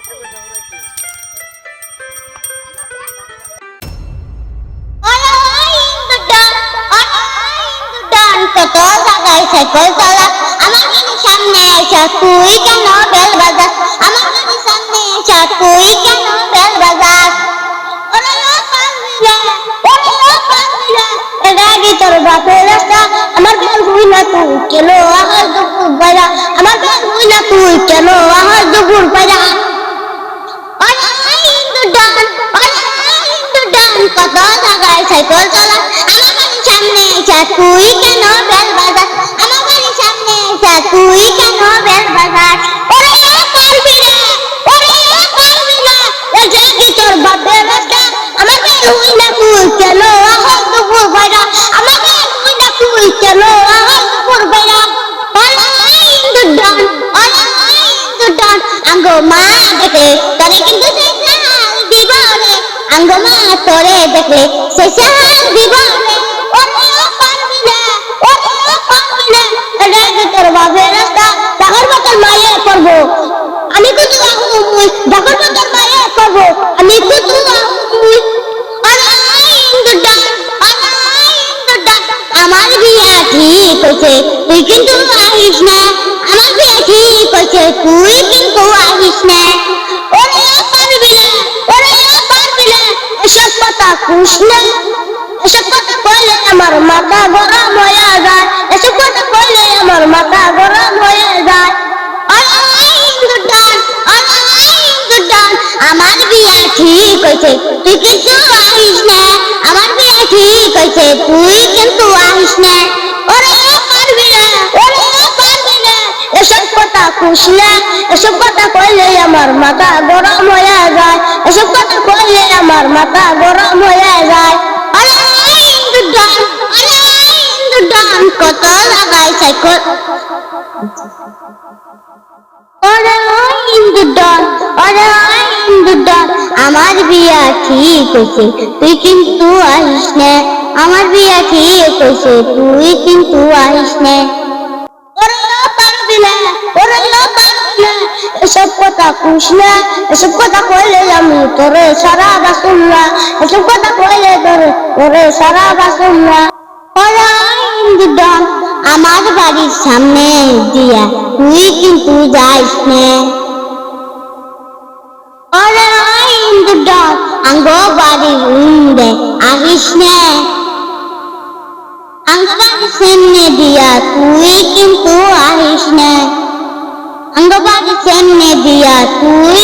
কত জায়গায় সাইকেল চালা আমার গাড়ির সামনে এসে তুই কেন বেল বাজাস আমার গাড়ির সামনে এসে তুই কেন বেল বাজাস তোর বাপের রাস্তা আমার বেল হই না তুই কেন আহার দুপুর বাইরা আমার বেল হই না তুই কেন আহার দুপুর বাইরা কত জায়গায় সাইকেল চালা আমার গাড়ির সামনে এসে তুই কেন বেল বাজাস আমার গাড়ির সামনে এসে তুই কেন বেল বাজাস তোর বাপের রাস্তা আমার বেল হই না তুই কেন আহার দুপুর বাইরা আমার বেল হই না তুই কেন আহার দুপুর বাইরা আঙ্গো মা দেখে তোরে কিন্তু দিব রে আঙ্গো মা তোরে দেখলে শেষে দিব রে পারবি না তোর বাপের রাস্তা ঢাকার মতন মায়ে করবো আমি কুতু মুই ঢাকার মতন মায়ে করবো আমি কুতু মুই আমার বিয়া ঠিক হয়েছে তুই কিন্তু আহিস না আমার বিয়া ঠিক হয়েছে তুই কিন্তু আহিস না এসব কথা খুশ না এসব কথা কইলে আমার মাথা গরম হয়ে যায় এসব কথা কইলে আমার মাথা গরম হয়ে যায় আমার বিয়া ঠিক হয়েছে তুই কিন্তু আহিস না আমার বিয়া ঠিক হয়েছে তুই কিন্তু আহিস না পারবি না এসব কথা খুশ না এসব কথা কইলে আমার মাথা গরম হয়ে যায় এসব কথা কইলে আমার মাথা গরম হয়ে যায় কত লাগাই সাইকেল আমার বিয়া ঠিক হয়েছে তুই কিন্তু আহিস না আমার বিয়া ঠিক হয়েছে তুই কিন্তু আহিস না এসব কথা খুশ না এসব কথা কইলে আমি তোরে সারা বাসুন না এসব কথা কইলে তোরে সারা বাসুন না আমার বাড়ির সামনে দিয়া তুই কিন্তু যাইস না আঙ্গ বাড়ির উন্দে আহিস না আঙ্গ বাড়ির সামনে দিয়া তুই কিন্তু আহিস না আঙ্গ বাড়ির সামনে দিয়া তুই